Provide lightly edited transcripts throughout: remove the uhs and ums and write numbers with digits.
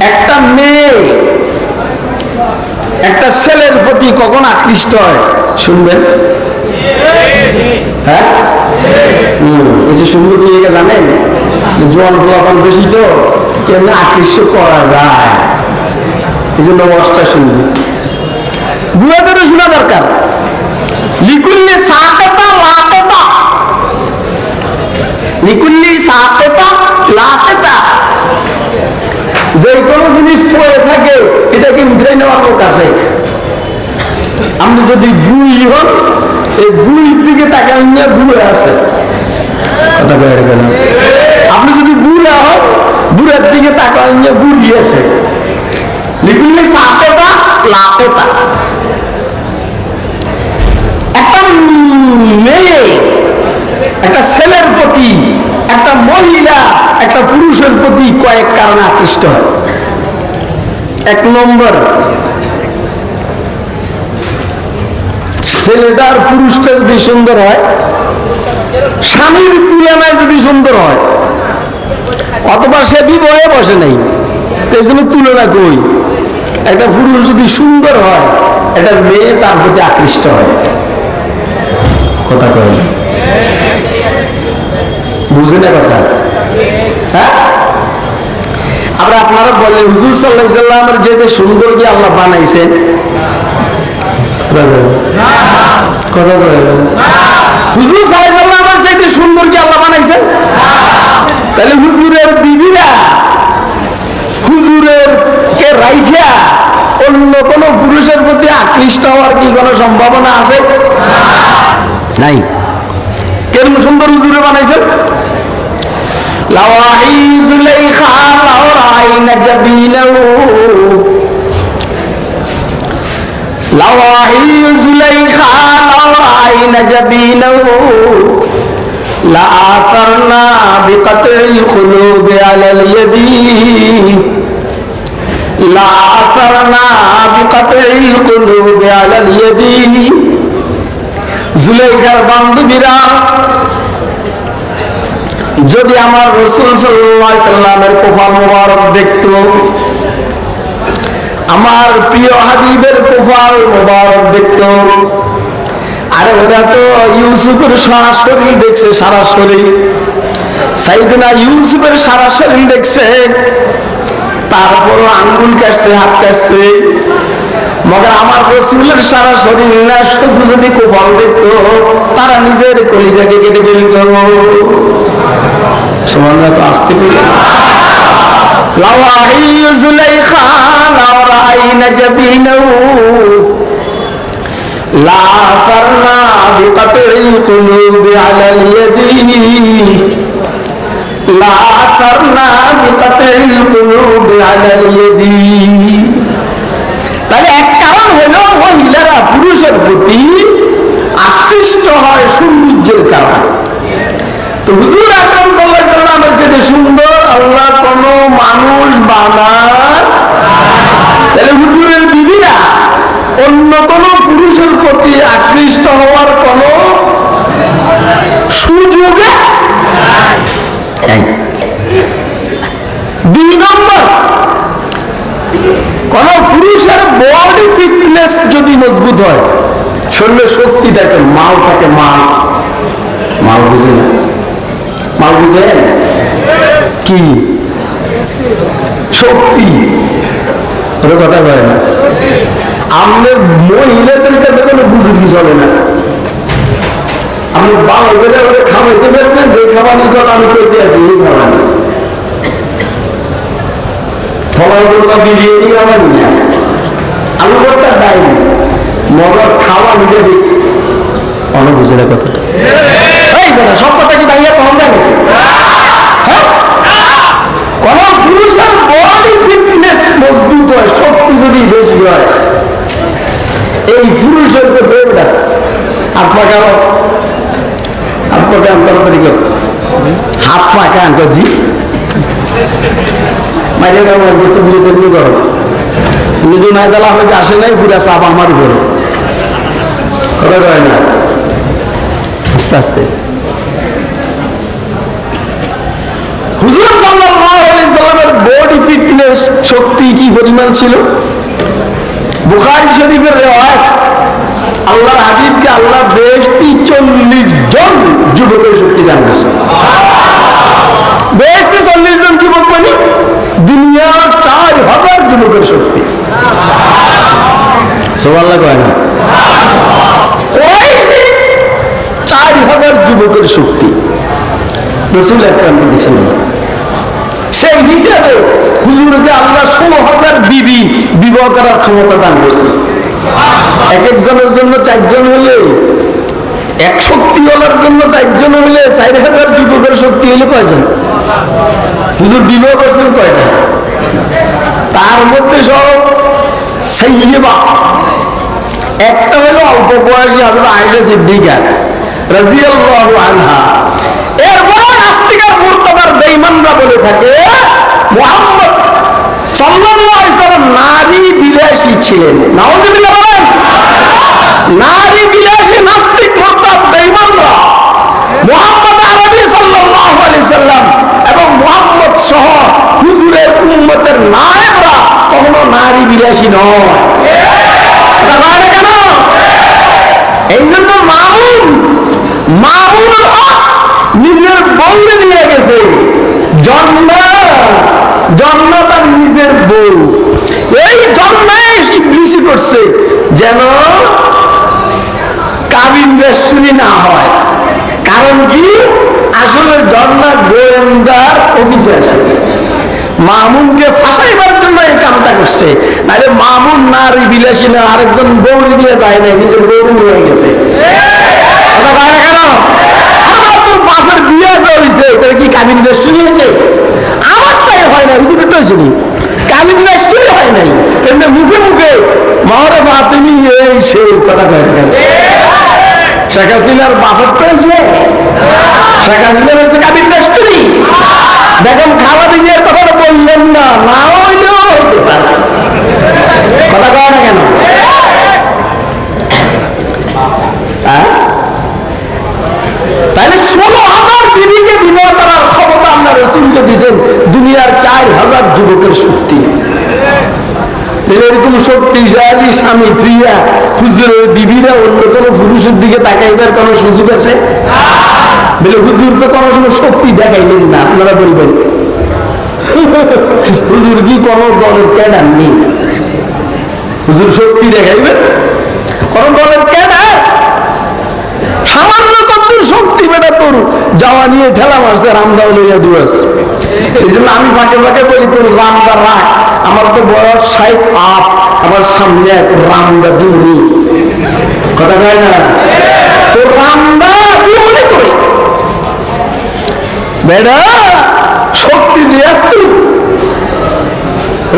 একটা মেয়ে একটা ছেলের প্রতি কখন আকৃষ্ট হয় শুনবেন? হ্যাঁ, এই যে সুন্দর মেয়ে জানেন, জল ফলাফল বেশি তো কেমন আকৃষ্ট করা যায়, এই জন্য অবস্থা শুনবে। বুড়াদেরও শোনা দরকার। লিকুল্লি সাকেতা লাকেতা, লিকুল্লি সাকেতা লাকেতা, যে কোনো জিনিস পড়ে থাকে এটাকে উঠে নেওয়ার লোক আছে। আপনি যদি বুড়ি হন, এই বুড়ির দিকে তাকান নিয়ে বুড়ে আছে, কথা বলে গেল। আপনি যদি বুড়া হন, বুড়ার দিকে তাকান নিয়ে বুড়ি আছে। লিকুল্লি সাকেতা লাকেতা। একটা মেয়ে একটা ছেলের প্রতি, একটা মহিলা একটা পুরুষের প্রতি কয়েক কারণে আকৃষ্ট হয়। এক নম্বর, ছেলেটার পুরুষটা যদি সুন্দর হয়, স্বামীর তুলনায় যদি সুন্দর হয়, অথবা সে বিবাহে বসে নাই, এই জন্য তুলনা কই। একটা পুরুষ যদি সুন্দর হয়, একটা মেয়ে তার প্রতি আকৃষ্ট হয়। কথা কয় বুঝে না কথা? হ্যাঁ, আবার আপনারা বলেন হুজুর সাল্লাল্লাহু আলাইহি সাল্লামের যেতে সুন্দর কি আল্লাহ বানাইছেন? কথা বলেন, হুজুর সাল্লাল্লাহু আলাইহি সাল্লামের যেতে সুন্দর কি আল্লাহ বানাইছেন? তাহলে হুজুরের বিবিরা হুজুরের কে রাইখা অন্য কোন পুরুষের প্রতি আকৃষ্ট হওয়ার কি কোনো সম্ভাবনা আছে? নাই। কেমন সুন্দর হুজুরে বানাইছেন? লাওয়াহি জুলাইখা লাওরাইনা জাবিনাহু, লাওয়াহি জুলাইখা লাওরাইনা জাবিনাহু লা আতারনা বিকাতিল কুলুবি আলাল ইয়াদি, লা আতারনা বিকাতিল কুলুবি আলাল ইয়াদি। জুলাইখার বান্ধবীরা যদি আমার রাসূল সাল্লাল্লাহু আলাইহি সাল্লামের কপাল মোবারক দেখত, আমার প্রিয় হাবিবের কপাল মোবারক দেখত, আরে ওরা তো ইউসুফের সারা শরীর দেখছে, সারা শরীর সাইয়েদনা ইউসুফের সারা শরীর দেখছে, তারপরও আঙ্গুল কাটছে, হাত কাটছে। মগর আমার রাসূলের সারা শরীর না, শুধু যদি কপাল দেখতো তারা নিজের কলিজাকে কেটে ফেলত। সুবহানাল্লাহ, আস্তে করে। লাওয়াহি জুলাইখা লাওরাইনা জাবিনাহু লা ফারনা বিকাতিল কুলুবি আলাল ইয়াদি, লা ফারনা বিকাতিল কুলুবি আলাল ইয়াদি। তাহলে এক কারণ হলো মহিলারা পুরুষের প্রতি আকৃষ্ট হয় সৌন্দর্যের কারণে। তো হুজুর আকরাম সাল্লাল্লাহু আলাইহি সাল্লামের যেটা সুন্দর আল্লাহ কোন মানুষ বানায়, তাহলে হুজুরের বিবিরা অন্য কোন পুরুষের প্রতি আকৃষ্ট হওয়ার কোন সুযোগ নাই। দুই নম্বর, কোন পুরুষের বডি ফিটনেস যদি মজবুত হয়, শরীরের শক্তি থাকে, মাল থাকে, মাল বুঝে না, মাল বুঝেন কি শক্তি, ওটা কথা কয় না। আমাদের মহিলাদের কাছে কোনো বুঝুর্গি চলে না। আপনি বাংলা করে খাওয়াইতে পারবেন, যে খাবারের কথা আমি কইতে আছি এই খাবার বিরিয়ানি আমার না, আলু ভর্তা ডাইনি, মগর খাওয়া নিজে দিই অনেক বুঝে না কথাটা। এই কথা সব কথা কি বাইরে পাওয়া যায় নাকি? হ্যাঁ, কোন পুরুষের বডি ফিটনেস মজবুত হয়, শক্তি যদি বেশি হয়, এই পুরুষের তো বেরোটা হাত পাকাও, হাত পাকান তাড়াতাড়ি কর, হাত পাকান কাজি মাইরে গাওয়া করতে বুঝে তেমনি করো। নিজে মাইদালা আমাকে আসে নাই, পুরা চাপ আমার উপরে, কথা কয় না। আস্তে আস্তে হুজুর সাল্লাল্লাহু আলাইহি সাল্লামের বডি বডি ফিটনেস শক্তি কি পরিমাণ ছিল। বুখারী শরীফের রিওয়ায়াত, আল্লাহর হাবিবকে আল্লাহ বেহেশতি 40 জন যুবকের শক্তি দান করেছে। বেহেশতি 40 জন যুবক মানে দুনিয়ার 4000 যুবকের শক্তি। সুবহানাল্লাহ কয় না? 4000 যুবকের শক্তি রাসূল আকরাম দিয়েছেন। সেই হিসাবে হুজুরকে আল্লাহ 16,000 বিবি বিবাহ করার ক্ষমতা দান করেছেন। এক একজনের জন্য 4 জন হলে, এক শক্তিওয়ালার জন্য 4 জন হলে 4000 যুবকের শক্তি হলে কয়জন? হুজুর বিবাহ করছেন কয়টা? তার মধ্যে সব সাইয়্যিবা, একটা হলো অল্প বয়সী হযরত আয়েশা সিদ্দিকা রাদিয়াল্লাহু আনহা। এরপরে নাস্তিকের মুরতাদার বেঈমানরা বলে থাকে মুহাম্মদ সাল্লাল্লাহু আলাইহি ওয়াসাল্লাম নারী বিলাসী ছিলেন। নাউযুবিল্লাহ বলেন। নারী বিলাসী নাস্তিক মুরতাদ বেঈমানরা মুহাম্মদ আরবি সাল্লাল্লাহু আলাইহি ওয়াসাল্লাম এবং মুহাম্মদ সহ হুজুরের উম্মতের নায়েবরা কখনো নারী বিলাসী নয়। তাহলে কেন? এই জন্য মামুন নিজের বউরে নিয়ে গেছে, জন্ম তার নিজের বউ। এই জন্মে ইবলিসি করছে যেন কাবিন বেষ্টনী না হয়। কারণ কি? আসলে জন্ম গোয়েন্দার অফিসে আছে, মামুনকে ফাঁসাইবার জন্য এই কামটা করছে। নাহলে মামুন নারী বিলাসী না, আরেকজন বউরি নিয়ে যায় না, নিজের বউরি নিয়ে গেছে। কেন? আমার তোর বাপের বিয়ে হয়েছে, এটা কি কাবিন বেষ্টনী হয়েছে? আমারটাই হয় না, বুঝতে পেরেছি নি, কাবিন বেষ্টনী হয় নাই। এমনি মুখে মুখে মারে বা তুমি এই সেই কথা কয় না। শেখ হাসিনার বাপেরটা হয়েছে, শেখ হাসিনার হয়েছে কাবিন বেষ্টনী। দেখুন খালাদি যে কথাটা বললেন না, না হইলেও হইতে পারে, কথা কয় না কেন? তাহলে 16,000 বিবিকে বিবাহ করার ক্ষমতা আল্লাহ রাসূলকে দিয়েছেন, দুনিয়ার 4000 যুবকের শক্তি। এরকম শক্তিশালী স্বামী ফিরিয়া হুজুরের বিবিরা অন্য কোনো পুরুষের দিকে তাকাইবার কোন সুযোগ আছে? বলে হুজুর তো কোনো সময় শক্তি দেখাইলেন না। আপনারা বলবেন হুজুর কি কোনো দলের ক্যাডার নেই, হুজুর শক্তি দেখাইবেন? কোন দলের ক্যাডার? সামান্য কতদূর শক্তি বেটা তোর যাওয়া নিয়ে ঠেলা মারছে, রামদাও লইয়া দুয়াস। এই জন্য আমি ফাঁকে ফাঁকে বলি তোর রামদা রাখ, আমার তো বয়স 60 আপ, আমার সামনে এক রামদা দিউনি, কথা কয় না? তোর রামদা কি মনে করে বেটা শক্তি দিয়াস তুই?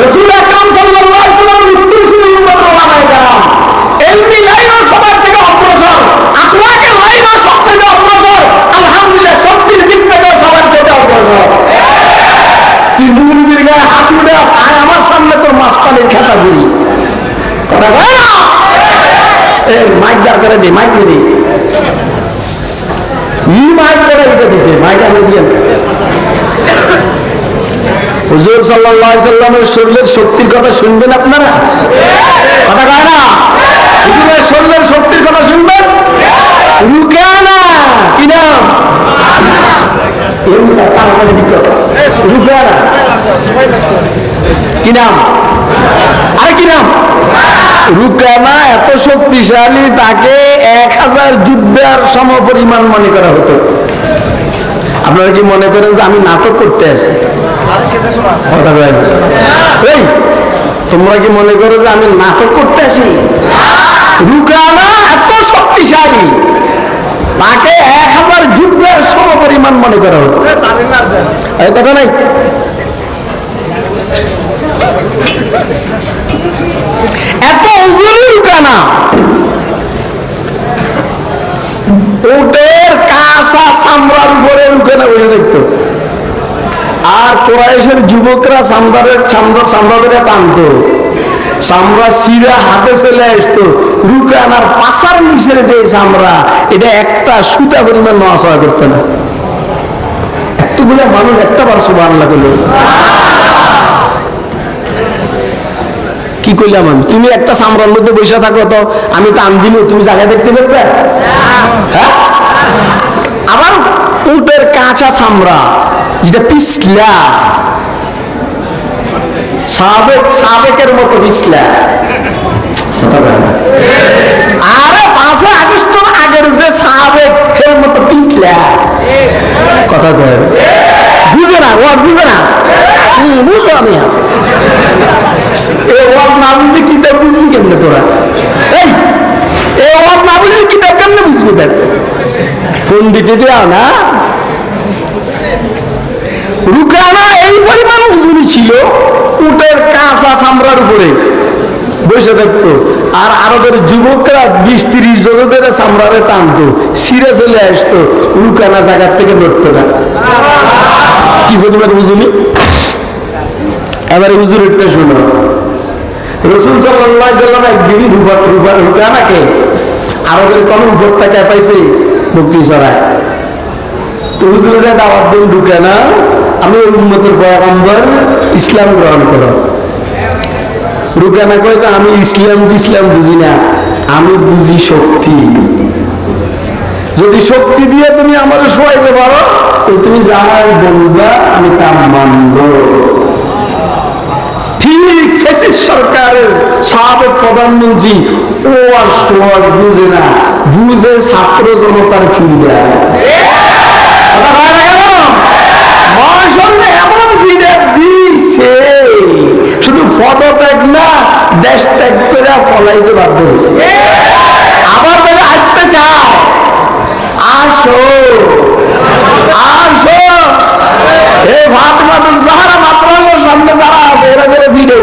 রাসূল আকরাম সাল্লাল্লাহু আলাইহি ওয়াসাল্লামের উত্তরসূরি উম্মত ওলামায়ে কেরাম ইলমি লাইনও সবার থেকে অগ্রসর, আখলাকের লাইনও সবচেয়ে অগ্রসর, আলহামদুলিল্লাহ শক্তির দিক থেকে সবার থেকে অগ্রসর। তুই মুরগির গায়ে হাত উঠে আয় আমার সামনে, তোর মাস্তানির খেতা বুড়ি, কথা কয় না? এই মাইক দাঁড় করে দে, মাইক দে, মাইক করে দিছে, মাইক আমি দিয়ে। হুজুর সাল্লাল্লাহু আলাইহি সাল্লামের শরীরের শক্তির কথা শুনবেন আপনারা? কথা কয় না? হুজুরের শরীরের শক্তির কথা শুনবেন? রুকানা কি নাম? রুকানা কি নাম? আরে কি নাম? রুকানা এত শক্তিশালী, তাকে 1000 যুদ্ধের সমপরিমাণ মনে করা হতো। আপনারা কি মনে করেন যে আমি নাটক করতে আসি? তোমরা কি মনে করো যে আমি নাটক করতে আসি? রুকানা এত শক্তিশালী, তাকে 1000 যুদ্ধের সমপরিমাণ মনে করা হতো। এই কথা নাই? এত উজুরি রুকানা, উটের কাঁচা চামড়ার উপরে রুকানা বসে দেখতো। আর কুরাইশের যুবকরা চামড়া টানতো, চামড়া ছিঁড়া হাতে চলে আসতো। রুকানার পাশার নিচের যে চামড়া, এটা একটা সুতা পরিমাণ নড়াচড়া করতো না। এতগুলো মানুষ একটা বার সুবহানাল্লাহ বলল। কইলাম আমি? তুমি একটা চামড়ার মধ্যে বসে থাকো তো আমি টান দিলে তুমি জায়গা দেখতে পারবে? হ্যাঁ। আবার উটের কাঁচা চামড়া যেটা পিছলা, সাবেকের মতো পিছলা, আরে 5 আগস্ট আগের যে সাবেকের মতো পিছলা, কথা কয় বুঝে না, ওয়াজ বুঝে না। বুঝতো আমি এই ওয়াজ না বুঝলে কিতাব বুঝবি কেমনে তোরা? এই ওয়াজ না বুঝলে কিতাব কেমনে বুঝবি? দেখ পন্ডিতে দেওয়া না। রুকানা এই পরিমাণ উজুরি ছিল, উটের কাঁচা চামড়ার উপরে বসে থাকতো। আর আরবের যুবকরা 20-30 জনদের চামড়ারে টানতো, সিরে চলে আসতো, রুকানা জায়গার থেকে ধরতো না। কি পরিমাণ উজুরি! এবারে হুজুরেরটা শুনো। রাসূল সাল্লাল্লাহু আলাইহি ওয়াসাল্লাম একদিন রুকানাকে আরবের কোন উপত্যকায় পাইছে, বকরি চড়ায়। তো হুজুর যায় দাওয়াত দিন, রুকানা আমি ওই উম্মতের পয়গম্বর, ইসলাম গ্রহণ করো। রুকানা কয় যে আমি ইসলাম বুঝি না, আমি বুঝি শক্তি। যদি শক্তি দিয়ে তুমি আমার শোয়াইতে পারো, তুমি যাই বলবা আমি তা মানব। ঠিক ফ্যাসিস্ট সরকারের সাবেক প্রধানমন্ত্রী ওয়াজ বুঝে না, বুঝে ছাত্র জনতার ফিডব্যাক। এমন ফিডব্যাক দিছে, শুধু পদত্যাগ না, দেশ ত্যাগ করে পলাইতে বাধ্য হয়েছে। আবার বলে আসতে চাও, আসো আসো। এই ফাতেমা জাহরা মাতরাঙ্গের সামনে যারা আছে, এরা করে ভিডিও